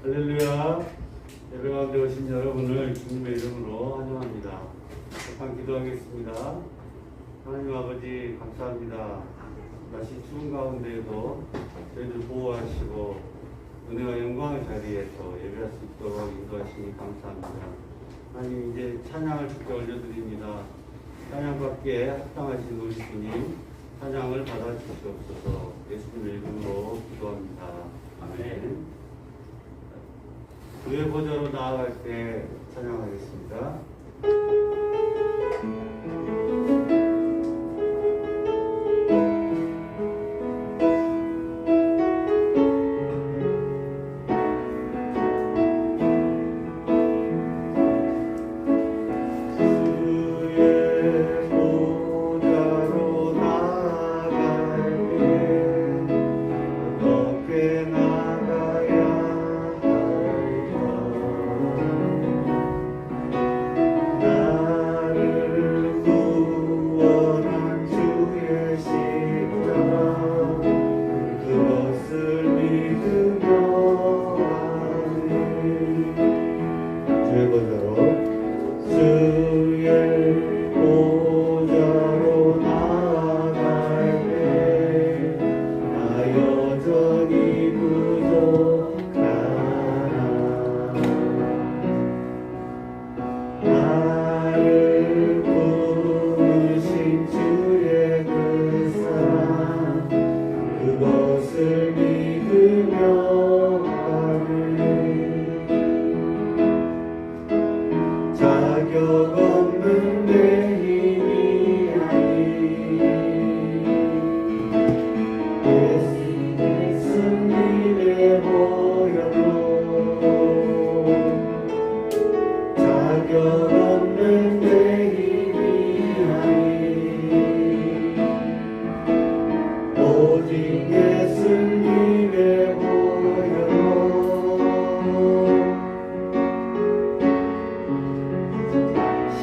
할렐루야. 예배 가운데 오신 여러분을 주님의 이름으로 환영합니다. 잠깐 기도하겠습니다. 하나님 아버지 감사합니다. 날씨 추운 가운데에도 저희들 보호하시고 은혜와 영광의 자리에서 예배할 수 있도록 인도하시니 감사합니다. 하나님 이제 찬양을 주께 올려드립니다. 찬양받기에 합당하신 우리 주님 찬양을 받아주시옵소서. 예수님의 이름으로 기도합니다. 아멘. 주의 보좌로 나아갈 때 찬양하겠습니다.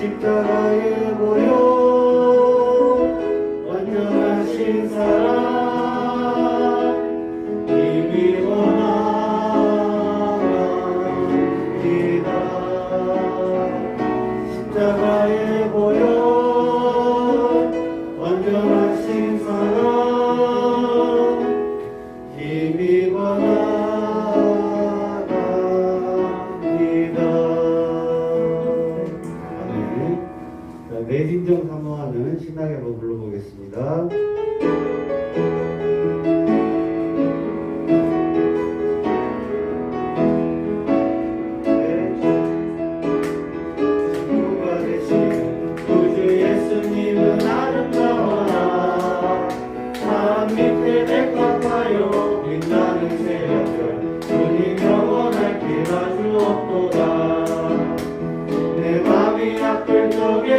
십자가에 보여 완전하신 사랑 이미 원합니다. 십자가에 보여 완전하신 사랑 이미 원합니다. 내 진정 사모하는 신나게 한번 불러보겠습니다. 친구가 되신 구주 예수님은 아름다워라. 산 밑에 백합하여 빛나는 새벽별 주님 영원할 길 아주 없도다. 내 맘이 아플 적에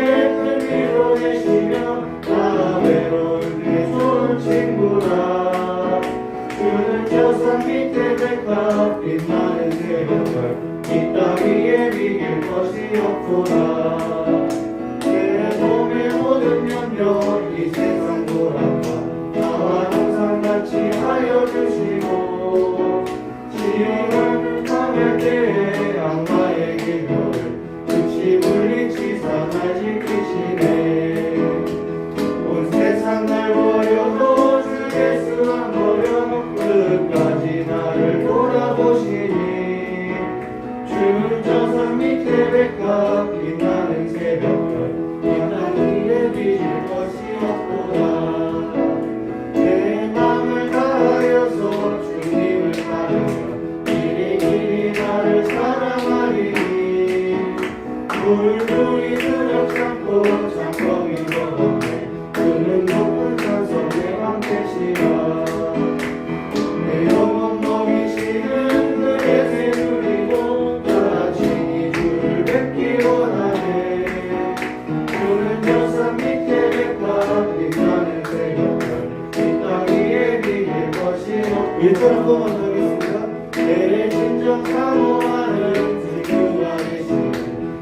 위로 계시며 나 외로울 때 좋은 친구라. 주는 저 산 밑에 백합 빛나는 새벽별 이 땅 위에 비길 것이 없도다. 내 몸의 모든 염려 이 세상 돌아가 나와 항상 같이 하여 주시고 시험을 당할 때에 악마의 길들을 끝이 물리치사 날 지키시네. 온 세상 날 버려도 주 예수 안 버려 끝까지 나를 돌아보시니. 주는 저 산 밑에 백합 빛나는 새벽별 이 땅 위에 비칠 것이 없도다. 내 맘을 다하여서 주님을 따르며 길이 나를 사랑하리니. 물들이 드력 참고 장검이 먹었네. 그는 높은 산성의 방패시라. 내 영혼 먹이시는 그의 새누리고 다같이 이 주를 뵙기 원하네. 주는 저 산 밑에 백합 빛나는 새벽별 이 땅 위에 비길 것이 없고. 1절 한 번만 더 하겠습니다. 내 진정 사모하는 주가 되시는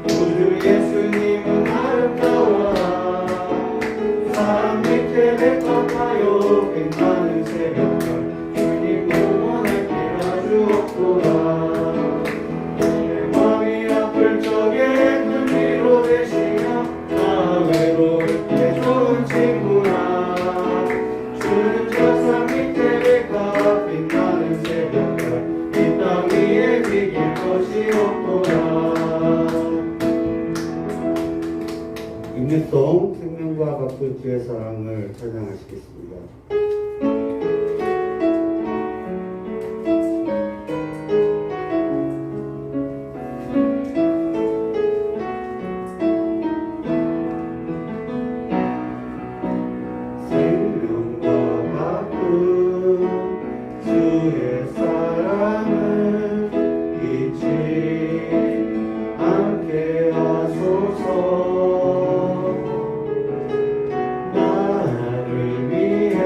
구주 예수님은 아름다워라. 산 밑에 백합하여 빛나는 새벽별 주님 영원할 길 아주 없도다. 주의 사랑을 찬양하시겠습니다. 생명과 같은 주의 사랑을 잊지 않게 하소서. 나를 위해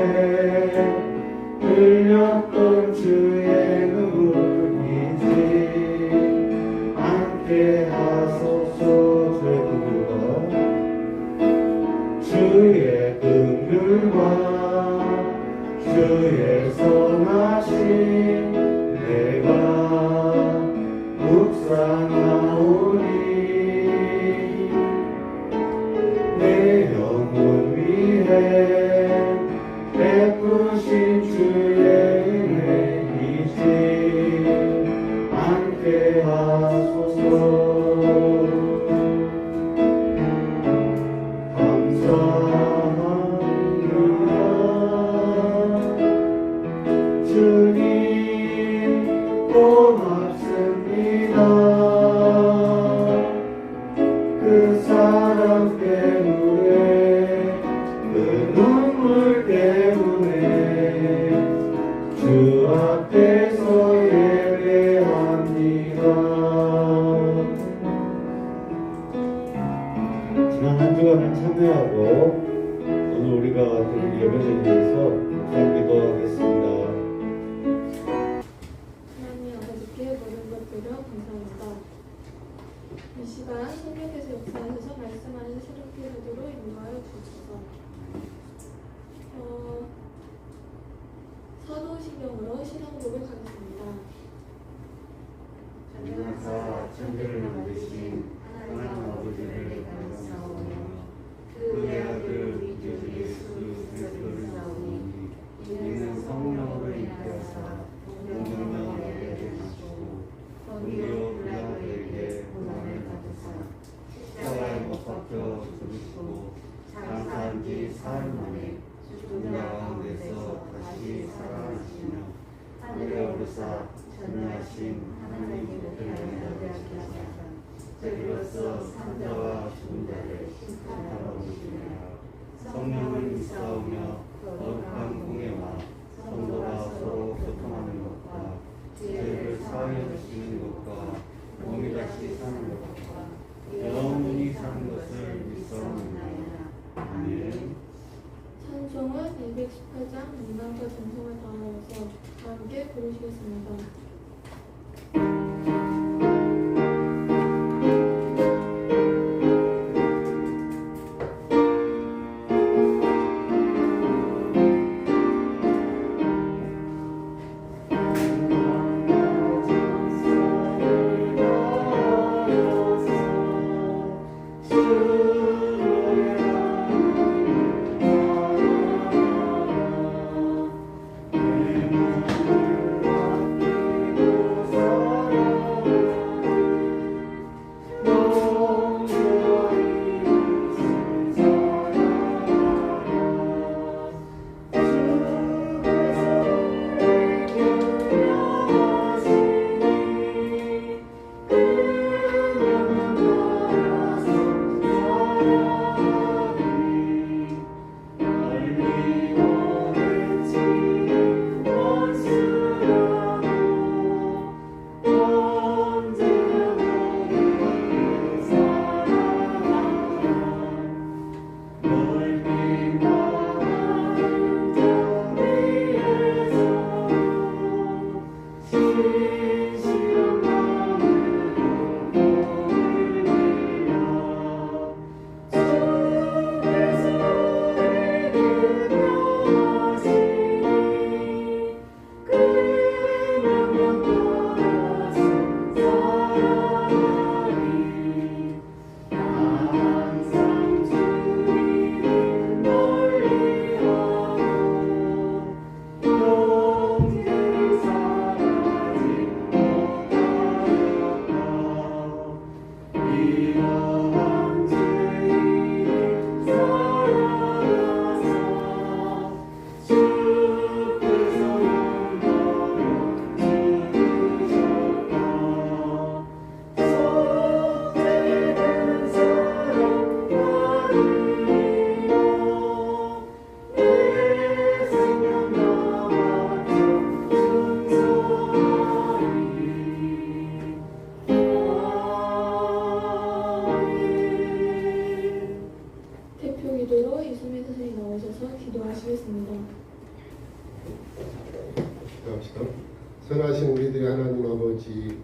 흘렸던 주의 눈물 잊지 않게 하소서. 주의 긍휼과 주의 선하심 내가 묵상하오니 내 영혼 위해 베푸신 주의 은혜 잊지 않게 하소서. 감사합니다 주님, 고맙습니다. 그 사랑 때문에, 그 눈물 때문에 주 앞에서 예배합니다. 지난 한 주간을 참여하고 오늘 우리가 드린 예배를 위해서 묵상 기도하겠습니다. 하나님 아버지께 모든 것 드려 감사합니다. 이 시간 성령께서 역사하셔서 말씀하는 새롭게 하도록 인도하여 주소서. 사도신경으로 신앙 고백하겠습니다. 전능하사 천지를 만드신 하나님 아버지를 감사하오며 그의 아들 우리 주 예수 그리스도를 사오니 이는 성령으로 인하여서 공명하게 되시고 본디오 빌라도에게 고난을 받으사 십자가에 못 박혀 죽으시고 장사한 지 사흘 만에 죽은 자 가운데서 다시 살아나시며 하늘에 오르사 전능하신 하나님의 복을 받으시사 저희로서 산자와 죽은 자를 심판하러 오시리라. 성령을 믿사오며 거룩한 공예와 성도가 서로 교통하는 것과 죄를 사하여 주시는 것과 몸이 다시 사는 것과 영원히 사는 것을 믿사옵나이다. 아멘. 찬송은 218장 민망과 정성을 다하여서 함께 부르시겠습니다. 주의 기도합시다. 선하신 우리들의 하나님 아버지,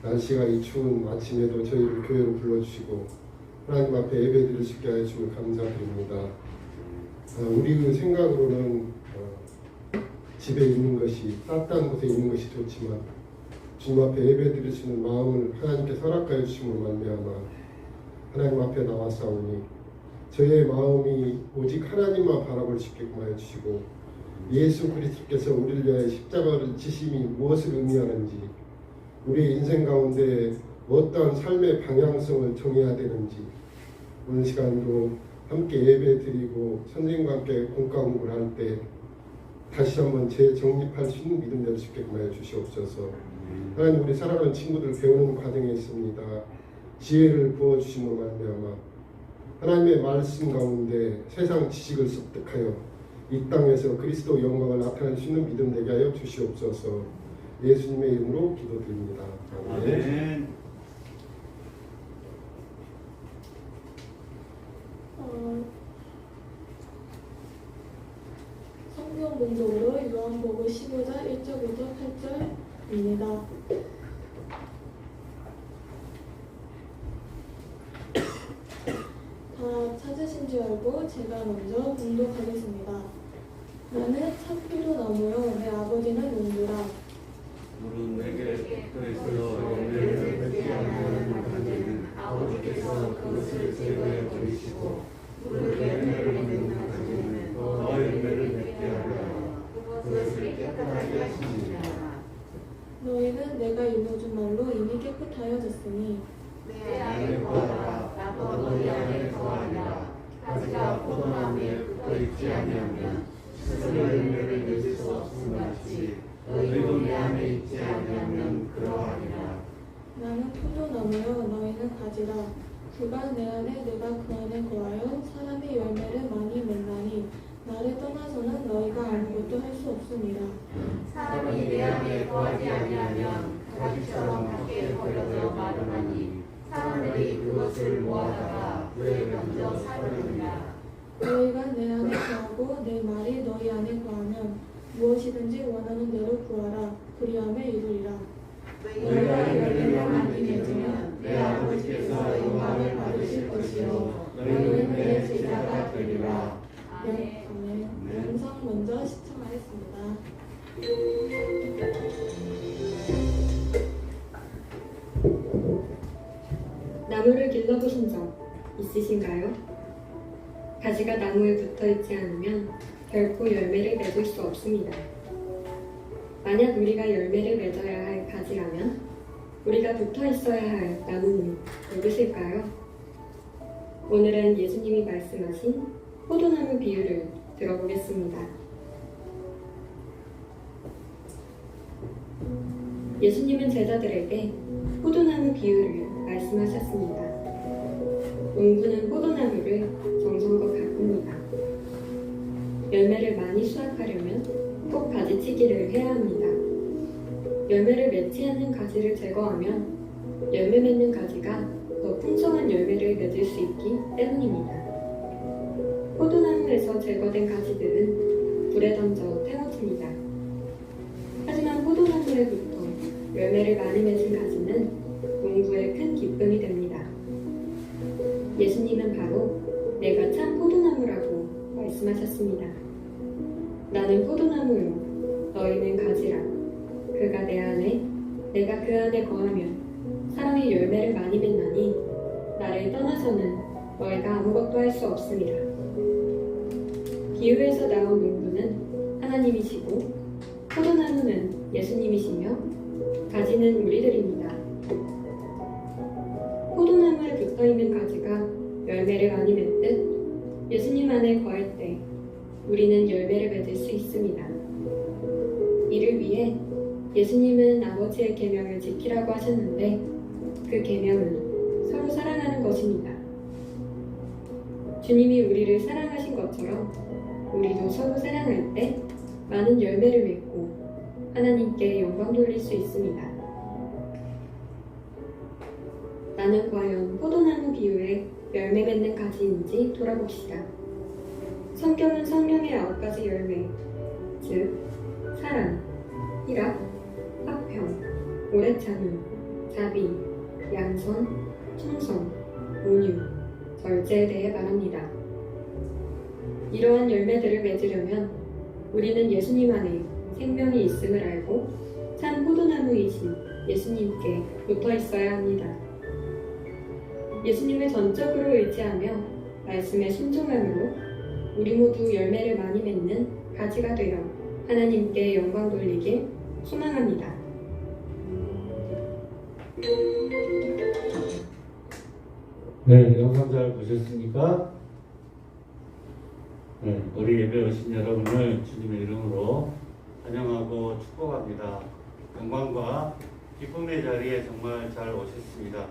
날씨가 이 추운 아침에도 저희를 교회로 불러주시고 하나님 앞에 예배드릴 수 있게 하여 주심을 감사드립니다. 우리 생각으로는 집에 있는 것이, 따뜻한 곳에 있는 것이 좋지만 주님 앞에 예배드릴 수 있는 마음을 하나님께 허락하여 주심으로 말미암아 하나님 앞에 나와싸우니 저의 마음이 오직 하나님만 바라볼 수 있게끔 하여 주시고, 예수 그리스도께서 우리를 위하여 십자가를 지심이 무엇을 의미하는지, 우리의 인생 가운데 어떠한 삶의 방향성을 정해야 되는지, 오늘 시간도 함께 예배드리고 선생님과 함께 공과 공부를 할 때 다시 한번 재정립할 수 있는 믿음 될 수 있게끔 하여 주시옵소서. 하나님, 우리 사랑하는 친구들 배우는 과정에 있습니다. 지혜를 부어주심으로 말미암아 하나님의 말씀 가운데 세상 지식을 습득하여 이 땅에서 그리스도 영광을 나타낼 수 있는 믿음 되게 하여 주시옵소서. 예수님의 이름으로 기도드립니다. 아멘. 아멘. 성경 문독으로 요한복음 15장 1절부터 8절입니다. 다 찾으신 줄 알고 제가 먼저 봉독하겠습니다. 나는 참피도나무요 내 아버지는 농부라. 물은 내게 붙어있어 열매를 맺지 않는 가지는 아버지께서 그것을 제거해 버리시고, 물을 열매를 맺는 가지는 더 열매를 맺게 하려 그것을 깨끗하게 하십니다. 너희는 내가 이루어준 말로 이미 깨끗하여졌으니 내 안에 거하라. 나도 너희 안에 거하리라. 가지가 포도나무에 붙어있지 아니하면 스스로 열매를 맺을 수 없음 같이 너희도 내 안에 있지 아니하면 그러하리라. 나는 포도나무요 너희는 가지라. 그가 내 안에 내가 그 안에 거하여 사람이 열매를 많이 맺나니 나를 떠나서는 너희가 아무것도 할 수 없습니다. 사람이 내 안에 거하지 아니하면 가지처럼 밖에 버려져 마르나니 사람들이 그것을 모아다가 왜 던져 사르느냐. 너희가 내 안에 거하고 내 말이 너희 안에 거하면 무엇이든지 원하는 대로 구하라. 그리하면 이루리라. 너희가 열매를 많이 맺으면 내 아버지께서 영광을 받으실 것이요 너희는 내 제자가 되리라. 네, 아멘. 영상 먼저 시청하겠습니다. 나무를 길러보신 적 있으신가요? 가지가 나무에 붙어있지 않으면 결코 열매를 맺을 수 없습니다. 만약 우리가 열매를 맺어야 할 가지라면 우리가 붙어있어야 할 나무는 누구실까요? 오늘은 예수님이 말씀하신 포도나무 비유를 들어보겠습니다. 예수님은 제자들에게 포도나무 비유를 말씀하셨습니다. 농부는 포도나무를 정성껏 가꿉니다. 열매를 많이 수확하려면 꼭 가지치기를 해야 합니다. 열매를 맺지 않는 가지를 제거하면 열매 맺는 가지가 더 풍성한 열매를 맺을 수 있기 때문입니다. 포도나무에서 제거된 가지들은 불에 던져 태워집니다. 하지만 포도나무에부터 열매를 많이 맺은 가지는 농부의 큰 기쁨이 됩니다. 예수님은 바로 내가 참 포도나무라고 말씀하셨습니다. 나는 포도나무요, 너희는 가지라. 그가 내 안에, 내가 그 안에 거하면 사람이 열매를 많이 맺나니 나를 떠나서는 너희가 아무것도 할 수 없습니다. 비유에서 나온 농부는 하나님이시고 포도나무는 예수님이시며 가지는 우리들입니다. 포도나무에 붙어있는 가지가 열매를 많이 맺듯 예수님 안에 거할 때 우리는 열매를 맺을 수 있습니다. 이를 위해 예수님은 아버지의 계명을 지키라고 하셨는데 그 계명은 서로 사랑하는 것입니다. 주님이 우리를 사랑하신 것처럼 우리도 서로 사랑할 때 많은 열매를 맺고 하나님께 영광 돌릴 수 있습니다. 나는 과연 포도나무 비유에 열매 맺는 가지인지 돌아봅시다. 성경은 성령의 9가지 열매, 즉 사랑, 희락, 화평, 오래 참음, 자비, 양선, 충성, 온유, 절제에 대해 말합니다. 이러한 열매들을 맺으려면 우리는 예수님 안에 생명이 있음을 알고 참 포도나무이신 예수님께 붙어 있어야 합니다. 예수님을 전적으로 의지하며 말씀에 순종함으로 우리 모두 열매를 많이 맺는 가지가 되어 하나님께 영광 돌리길 소망합니다. 네, 영상 잘 보셨습니까? 네, 우리 예배 오신 여러분을 주님의 이름으로 환영하고 축복합니다. 영광과 기쁨의 자리에 정말 잘 오셨습니다.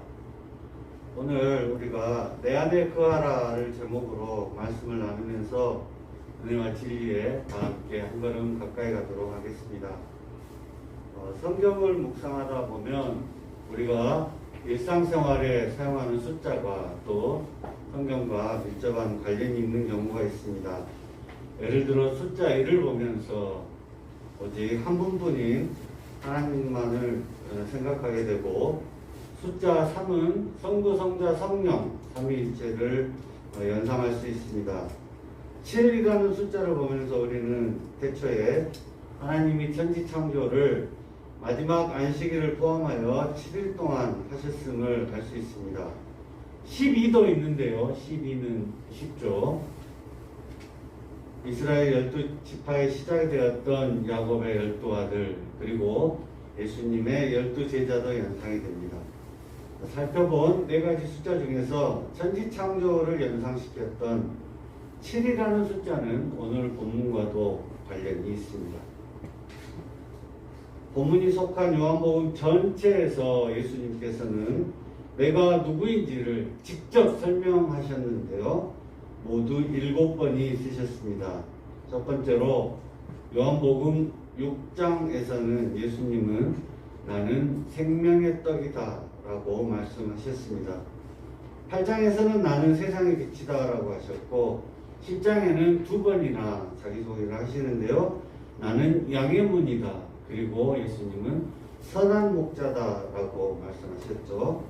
오늘 우리가 내 안에 거하라를 제목으로 말씀을 나누면서 은혜와 진리에 다 함께 한 걸음 가까이 가도록 하겠습니다. 성경을 묵상하다 보면 우리가 일상생활에 사용하는 숫자가 또 성경과 밀접한 관련이 있는 경우가 있습니다. 예를 들어 숫자 1을 보면서 오직 한 분뿐인 하나님만을 생각하게 되고, 숫자 3은 성부, 성자, 성령 삼위일체를 연상할 수 있습니다. 7이라는 숫자를 보면서 우리는 태초에 하나님이 천지 창조를 마지막 안식일을 포함하여 7일 동안 하셨음을 알 수 있습니다. 12도 있는데요. 12는 쉽죠. 이스라엘 12지파의 시작이 되었던 야곱의 12아들, 그리고 예수님의 12제자도 연상이 됩니다. 살펴본 4가지 숫자 중에서 천지 창조를 연상시켰던 7이라는 숫자는 오늘 본문과도 관련이 있습니다. 본문이 속한 요한복음 전체에서 예수님께서는 내가 누구인지를 직접 설명하셨는데요. 모두 7번이 쓰셨습니다. 첫 번째로 요한복음 6장에서는 예수님은 나는 생명의 떡이다 라고 말씀하셨습니다. 8장에서는 나는 세상의 빛이다 라고 하셨고, 10장에는 2번이나 자기소개를 하시는데요. 나는 양의 문이다. 그리고 예수님은 선한 목자다 라고 말씀하셨죠.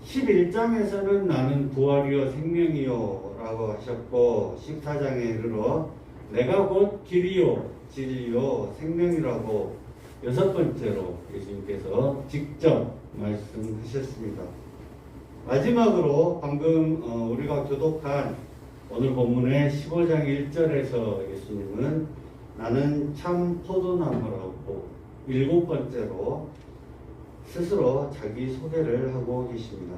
11장에서는 나는 부활이요 생명이요 라고 하셨고, 14장에 이르러 내가 곧 길이요 진리요 생명이라고 6번째로 예수님께서 직접 말씀하셨습니다. 마지막으로 방금 우리가 교독한 오늘 본문의 15장 1절에서 예수님은 나는 참 포도나무라고 7번째로 스스로 자기 소개를 하고 계십니다.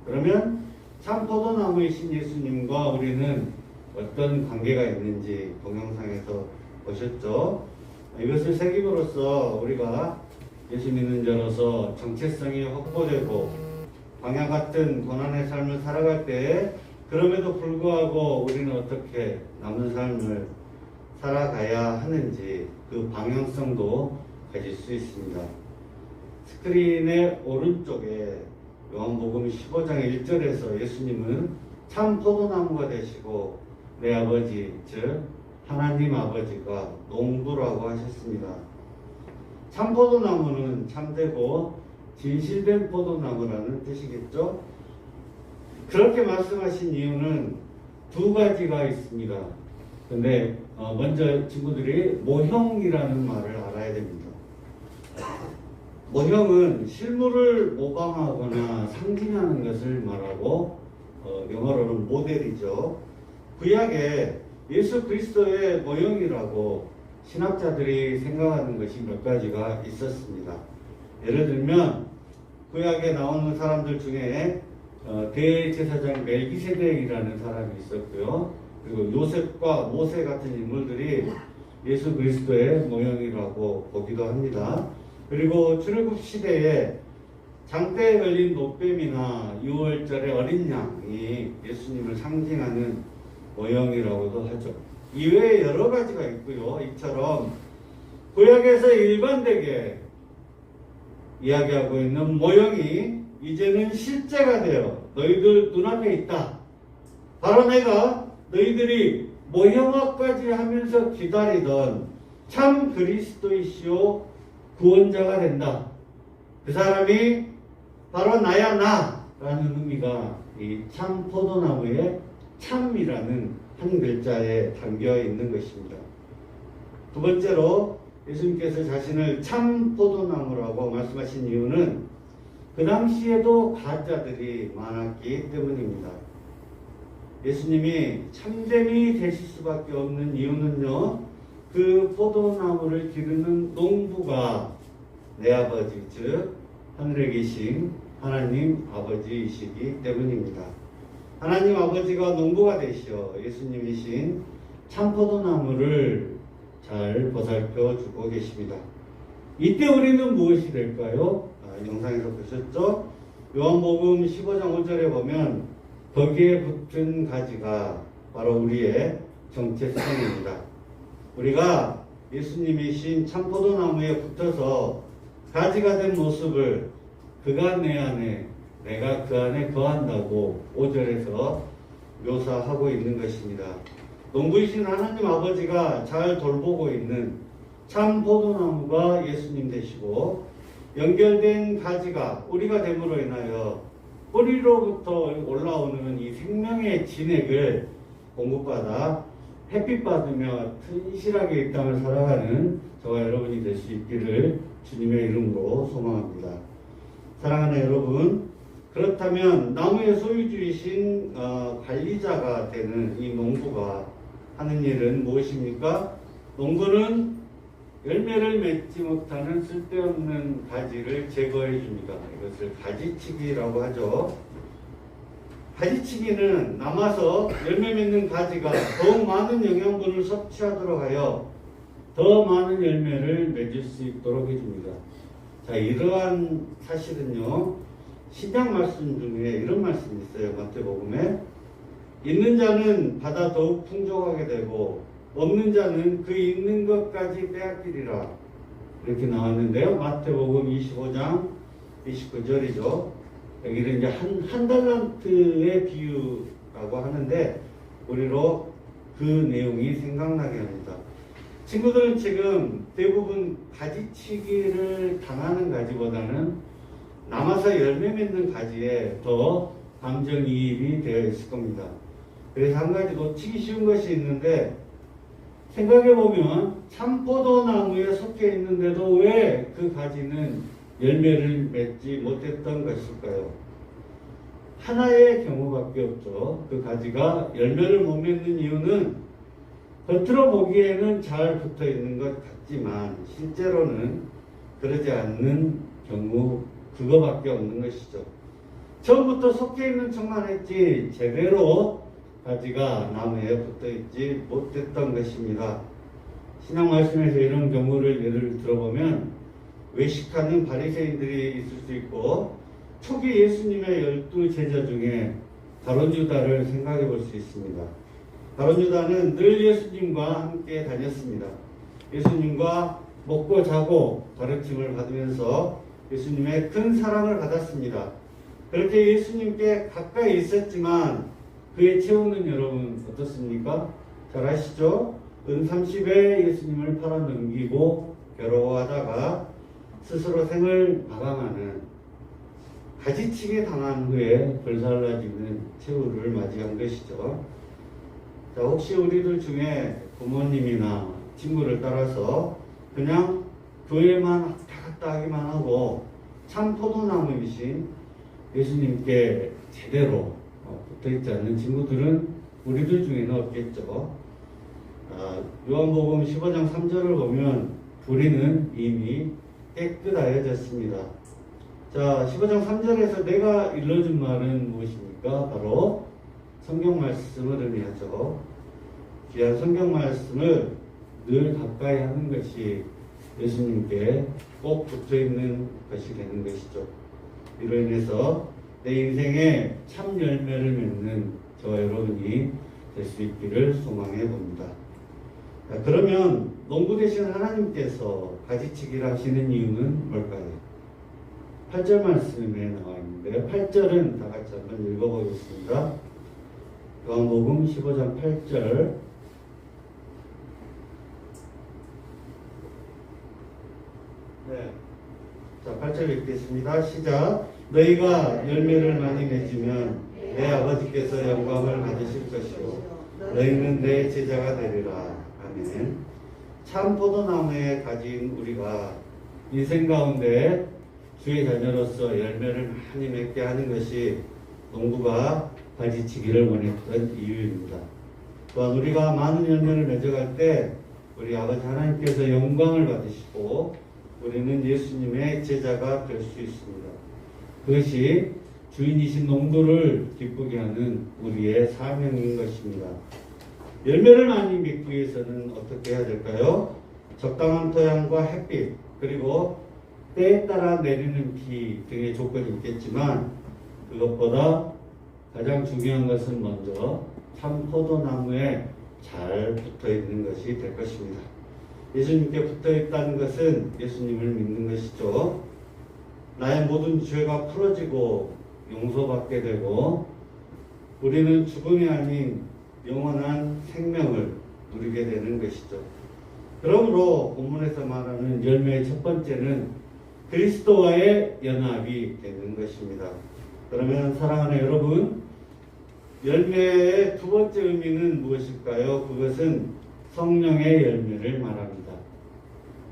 그러면 참 포도나무이신 예수님과 우리는 어떤 관계가 있는지 동영상에서 보셨죠? 이것을 새김으로써 우리가 예수 믿는 자로서 정체성이 확보되고 광야 같은 고난의 삶을 살아갈 때, 그럼에도 불구하고 우리는 어떻게 남은 삶을 살아가야 하는지 그 방향성도 가질 수 있습니다. 스크린의 오른쪽에 요한복음 15장 1절에서 예수님은 참 포도나무가 되시고 내 아버지 즉 하나님 아버지가 농부라고 하셨습니다. 참 포도나무는 참되고 진실된 포도나무라는 뜻이겠죠. 그렇게 말씀하신 이유는 2가지가 있습니다. 근데 먼저 친구들이 모형이라는 말을 알아야 됩니다. 모형은 실물을 모방하거나 상징하는 것을 말하고 영어로는 모델이죠. 구약에 예수 그리스도의 모형이라고 신학자들이 생각하는 것이 몇 가지가 있었습니다. 예를 들면 구약에 나오는 사람들 중에 대제사장 멜기세덱이라는 사람이 있었고요. 그리고 요셉과 모세 같은 인물들이 예수 그리스도의 모형이라고 보기도 합니다. 그리고 출애굽 시대에 장대에 걸린 노뱀이나 6월절의 어린 양이 예수님을 상징하는 모형이라고도 하죠. 이외에 여러 가지가 있고요. 이처럼 구약에서 일반되게 이야기하고 있는 모형이 이제는 실제가 되어 너희들 눈앞에 있다. 바로 내가 너희들이 모형화까지 하면서 기다리던 참 그리스도이시오 구원자가 된다. 그 사람이 바로 나야 나라는 의미가 이 참 포도나무의 참이라는 한 글자에 담겨 있는 것입니다. 두 번째로 예수님께서 자신을 참 포도나무라고 말씀하신 이유는 그 당시에도 가짜들이 많았기 때문입니다. 예수님이 참됨이 되실 수밖에 없는 이유는요, 그 포도나무를 기르는 농부가 내 아버지, 즉 하늘에 계신 하나님 아버지이시기 때문입니다. 하나님 아버지가 농부가 되시어 예수님이신 참포도나무를 잘 보살펴 주고 계십니다. 이때 우리는 무엇이 될까요? 영상에서 보셨죠? 요한복음 15장 5절에 보면 거기에 붙은 가지가 바로 우리의 정체성입니다. 우리가 예수님이신 참포도나무에 붙어서 가지가 된 모습을 그가 내 안에 내가 그 안에 거한다고 5절에서 묘사하고 있는 것입니다. 농부이신 하나님 아버지가 잘 돌보고 있는 참 포도나무가 예수님 되시고 연결된 가지가 우리가 됨으로 인하여 뿌리로부터 올라오는 이 생명의 진액을 공급받아 햇빛 받으며 튼실하게 이 땅을 살아가는 저와 여러분이 될 수 있기를 주님의 이름으로 소망합니다. 사랑하는 여러분, 그렇다면 나무의 소유주이신 관리자가 되는 이 농부가 하는 일은 무엇입니까? 농부는 열매를 맺지 못하는 쓸데없는 가지를 제거해 줍니다. 이것을 가지치기라고 하죠. 가지치기는 남아서 열매 맺는 가지가 더욱 많은 영양분을 섭취하도록 하여 더 많은 열매를 맺을 수 있도록 해줍니다. 자, 이러한 사실은요, 신약 말씀 중에 이런 말씀이 있어요. 마태복음에 있는 자는 받아 더욱 풍족하게 되고 없는 자는 그 있는 것까지 빼앗기리라, 이렇게 나왔는데요. 마태복음 25장 29절이죠. 여기는 이제 한 달란트의 비유라고 하는데 우리로 그 내용이 생각나게 합니다. 친구들은 지금 대부분 가지치기를 당하는 가지보다는 남아서 열매 맺는 가지에 더 감정이입이 되어 있을 겁니다. 그래서 한 가지 놓치기 쉬운 것이 있는데, 생각해보면 참포도나무에 속해 있는데도 왜 그 가지는 열매를 맺지 못했던 것일까요? 하나의 경우밖에 없죠. 그 가지가 열매를 못 맺는 이유는 겉으로 보기에는 잘 붙어 있는 것 같지만 실제로는 그러지 않는 경우 그거밖에 없는 것이죠. 처음부터 속해 있는 척만 했지 제대로 가지가 나무에 붙어 있지 못했던 것입니다. 신약 말씀에서 이런 경우를 예를 들어보면 외식하는 바리새인들이 있을 수 있고 초기 예수님의 12제자 중에 가룟 유다를 생각해 볼 수 있습니다. 가룟 유다는 늘 예수님과 함께 다녔습니다. 예수님과 먹고 자고 가르침을 받으면서 예수님의 큰 사랑을 받았습니다. 그렇게 예수님께 가까이 있었지만 그의 최후는 여러분 어떻습니까? 잘 아시죠? 은 30에 예수님을 팔아넘기고 괴로워하다가 스스로 생을 마감하는, 가지치기 당한 후에 불살라지는 최후를 맞이한 것이죠. 자, 혹시 우리들 중에 부모님이나 친구를 따라서 그냥 교회만 왔다 갔다 하기만 하고 참 포도나무이신 예수님께 제대로 붙어있지 않는 친구들은 우리들 중에는 없겠죠. 요한복음 15장 3절을 보면 우리는 이미 깨끗하여졌습니다. 자, 15장 3절에서 내가 일러준 말은 무엇입니까? 바로 성경 말씀을 의미하죠. 귀한 성경 말씀을 늘 가까이 하는 것이 예수님께 꼭 붙어있는 것이 되는 것이죠. 이로 인해서 내 인생에 참 열매를 맺는 저와 여러분이 될 수 있기를 소망해 봅니다. 자, 그러면 농부 되신 하나님께서 가지치기를 하시는 이유는 뭘까요? 8절 말씀에 나와 있는데요. 8절은 다 같이 한번 읽어보겠습니다. 요한복음 15장 8절. 네. 자, 8절 읽겠습니다. 시작. 너희가 열매를 많이 맺으면 내 아버지께서 영광을 받으실 것이요 너희는 내 제자가 되리라. 아멘. 참 포도나무에 가진 우리가 인생 가운데 주의 자녀로서 열매를 많이 맺게 하는 것이 농부가 가지치기를 원했던 이유입니다. 또한 우리가 많은 열매를 맺어갈 때 우리 아버지 하나님께서 영광을 받으시고 우리는 예수님의 제자가 될 수 있습니다. 그것이 주인이신 농부를 기쁘게 하는 우리의 사명인 것입니다. 열매를 많이 맺기 위해서는 어떻게 해야 될까요? 적당한 토양과 햇빛, 그리고 때에 따라 내리는 비 등의 조건이 있겠지만 그것보다 가장 중요한 것은 먼저 참 포도나무에 잘 붙어 있는 것이 될 것입니다. 예수님께 붙어 있다는 것은 예수님을 믿는 것이죠. 나의 모든 죄가 풀어지고 용서받게 되고 우리는 죽음이 아닌 영원한 생명을 누리게 되는 것이죠. 그러므로 본문에서 말하는 열매의 첫 번째는 그리스도와의 연합이 되는 것입니다. 그러면 사랑하는 여러분, 열매의 두 번째 의미는 무엇일까요? 그것은 성령의 열매를 말합니다.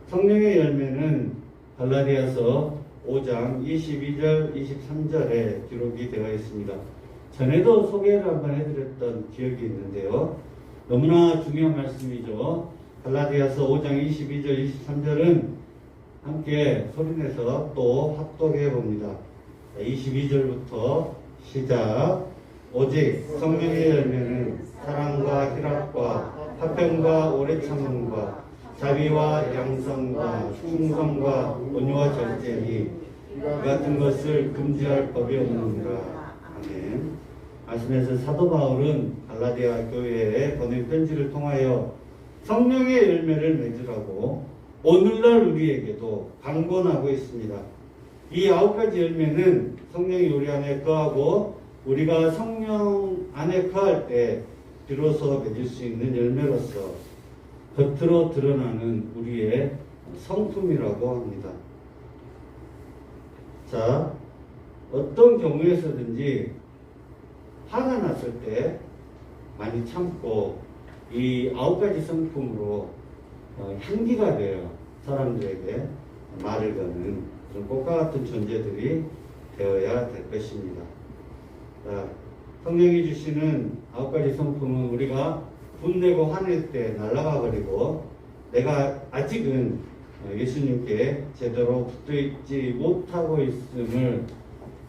성령의 열매는 갈라디아서 5장 22절, 23절에 기록이 되어 있습니다. 전에도 소개를 한번 해드렸던 기억이 있는데요. 너무나 중요한 말씀이죠. 갈라디아서 5장 22절, 23절은 함께 소리내서 또 합독해 봅니다. 22절부터 시작. 오직 성령의 열매는 사랑과 희락과 화평과 오래 참음과 자비와 양선과 충성과 온유와 절제니 이 같은 것을 금지할 법이 없느니라. 아멘. 말씀에서 사도 바울은 갈라디아 교회에 보낸 편지를 통하여 성령의 열매를 맺으라고 오늘날 우리에게도 강권하고 있습니다. 이 9가지 열매는 성령이 우리 안에 거하고 우리가 성령 안에 거할 때 비로소 맺을 수 있는 열매로서 겉으로 드러나는 우리의 성품이라고 합니다. 자, 어떤 경우에서든지 화가 났을 때 많이 참고 이 9가지 성품으로 향기가 되어 사람들에게 말을 거는 그런 꽃과 같은 존재들이 되어야 될 것입니다. 자, 성령이 주시는 9가지 성품은 우리가 분내고 화낼 때 날아가 버리고 내가 아직은 예수님께 제대로 붙어있지 못하고 있음을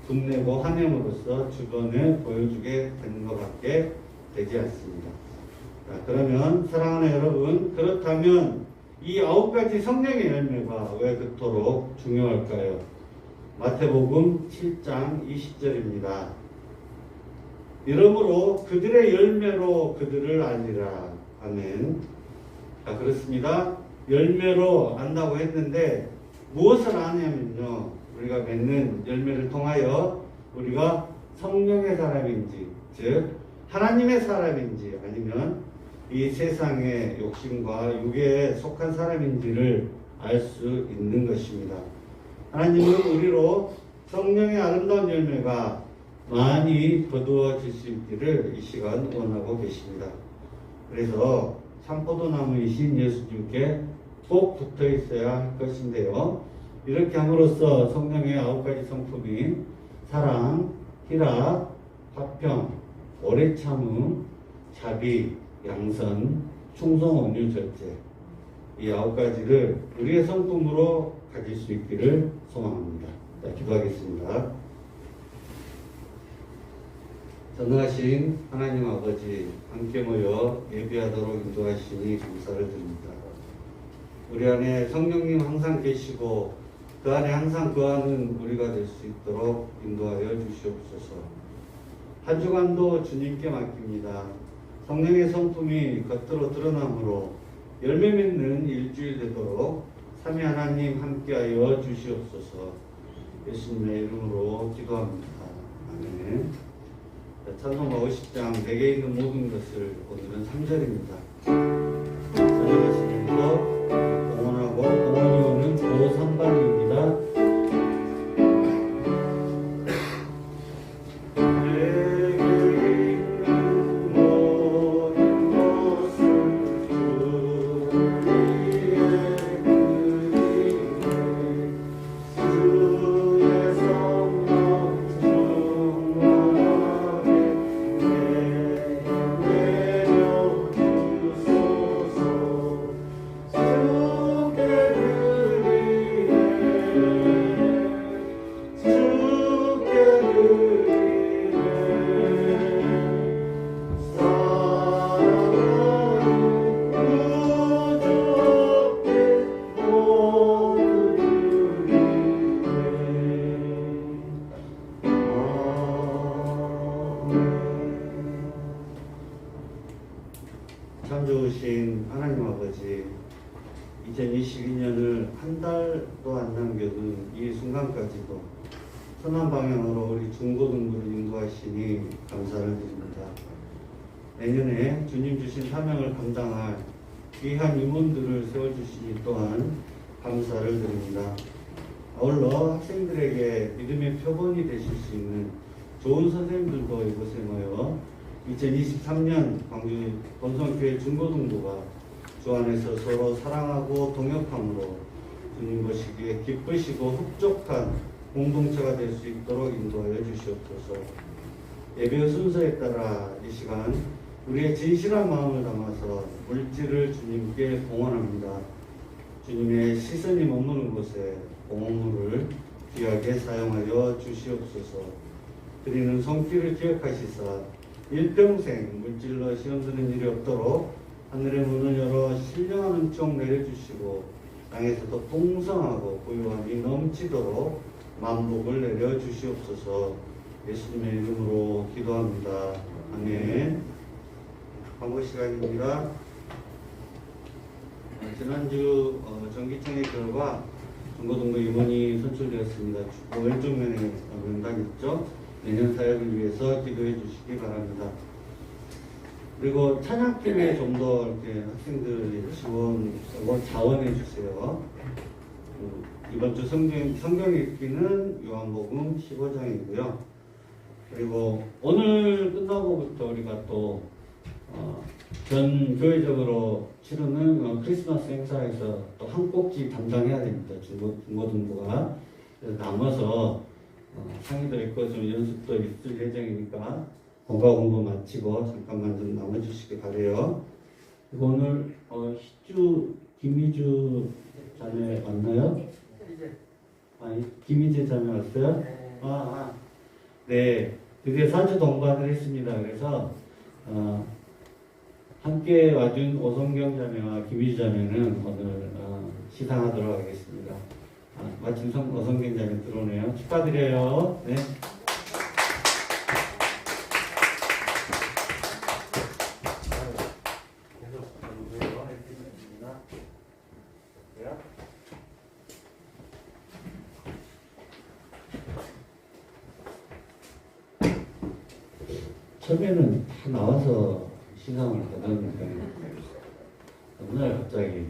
분내고 화냄으로써 주변에 보여주게 되는 것밖에 되지 않습니다. 자, 그러면 사랑하는 여러분, 그렇다면 이 9가지 성령의 열매가 왜 그토록 중요할까요? 마태복음 7장 20절입니다. 이러므로 그들의 열매로 그들을 알리라. 아멘. 자, 그렇습니다. 열매로 안다고 했는데 무엇을 아냐면요, 우리가 맺는 열매를 통하여 우리가 성령의 사람인지, 즉 하나님의 사람인지 아니면 이 세상의 욕심과 육에 속한 사람인지를 알 수 있는 것입니다. 하나님은 우리로 성령의 아름다운 열매가 많이 거두어질 수 있기를 이 시간 원하고 계십니다. 그래서 참포도나무이신 예수님께 꼭 붙어 있어야 할 것인데요. 이렇게 함으로써 성령의 9가지 성품인 사랑, 희락, 화평, 오래 참음, 자비, 양선, 충성, 온유, 절제, 이 9가지를 우리의 성품으로 가질 수 있기를 소망합니다. 자, 기도하겠습니다. 전능하신 하나님 아버지, 함께 모여 예배하도록 인도하시니 감사를 드립니다. 우리 안에 성령님 항상 계시고 그 안에 항상 거하는 우리가 될 수 있도록 인도하여 주시옵소서. 한 주간도 주님께 맡깁니다. 성령의 성품이 겉으로 드러나므로 열매 맺는 일주일 되도록 삼위 하나님 함께하여 주시옵소서. 예수님의 이름으로 기도합니다. 아멘. 찬송가 50장 내게 있는 모든 것을 오늘은 3절입니다. 저녁 하시면서 공헌하고 공헌이 오는 고3반 참 좋으신 하나님 아버지, 2022년을 한 달도 안 남겨둔 이 순간까지도 선한 방향으로 우리 중고등부를 인도하시니 감사를 드립니다. 내년에 주님 주신 사명을 감당할 귀한 임원들을 세워주시니 또한 감사를 드립니다. 아울러 학생들에게 믿음의 표본이 되실 수 있는 좋은 선생님들도 이곳에 모여 2023년 광주 본성교회 중고등부가 주 안에서 서로 사랑하고 동역함으로 주님 보시기에 기쁘시고 흡족한 공동체가 될 수 있도록 인도하여 주시옵소서. 예배 순서에 따라 이 시간 우리의 진실한 마음을 담아서 물질을 주님께 봉헌합니다. 주님의 시선이 머무는 곳에 봉헌물을 귀하게 사용하여 주시옵소서. 드리는 손길을 기억하시사 일평생 물질로 시험드는 일이 없도록 하늘의 문을 열어 신령한 총 내려주시고 땅에서도 풍성하고 부유함이 넘치도록 만복을 내려주시옵소서. 예수님의 이름으로 기도합니다. 아멘. 광고 시간입니다. 지난주 정기청의 결과 중고등부 임원이 선출되었습니다. 왼쪽면에 명단 있죠? 내년 사역을 위해서 기도해 주시기 바랍니다. 그리고 찬양팀에 좀 더 이렇게 학생들 자원해 주세요. 이번 주 성경 읽기는 요한복음 15장이고요. 그리고 오늘 끝나고부터 우리가 또 전 교회적으로 치르는 크리스마스 행사에서 또 한 꼭지 담당해야 됩니다. 중고등부가. 그래서 남아서 상의도 있고 좀 연습도 있을 예정이니까 공과 공부 마치고 잠깐만 좀 남아주시기 바래요. 그리고 오늘 희주 김희주 자매 왔나요? 김희재 자매 왔어요? 네, 드디어 4주 동반을 했습니다. 그래서 함께 와준 오성경 자매와 김희주 자매는 오늘 시상하도록 하겠습니다. 마침 오성경 자매 들어오네요. 축하드려요. 네. 처음에는 다 나와서 시상을 하던데 어느 날 갑자기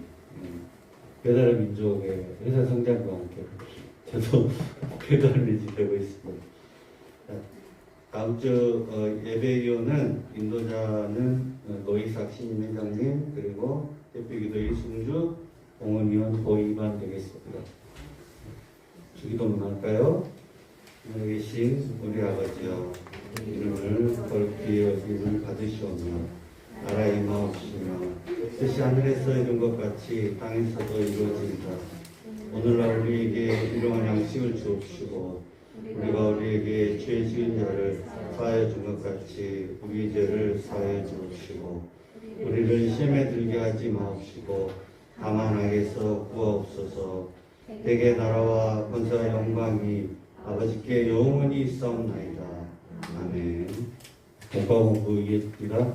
배달의 민족의 회사 성장과 함께 저도 배달일이 되고 있습니다. 다음 주 예배위원은 인도자는 노희삭 신임회장님, 그리고 대표기도 이승주 공원위원 고이반 되겠습니다. 주기도문 할까요? 하늘에 계신 우리 아버지여, 이름을 거룩히 여김을 받으시오며 나라 임하옵시며 뜻이 하늘에서 이룬 것 같이 땅에서도 이루어지리다. 오늘날 우리에게 일용할 양식을 주옵시고 우리가 우리에게 죄 지은 자를 사하여 준 것 같이 우리 죄를 사하여 주옵시고 우리를 시험에 들게 하지 마옵시고 다만 악에서 구하옵소서. 대개 나라와 권세와 영광이 아버지께 영원히 있사옵나이다. 아멘. 공과 공부 이해입니다.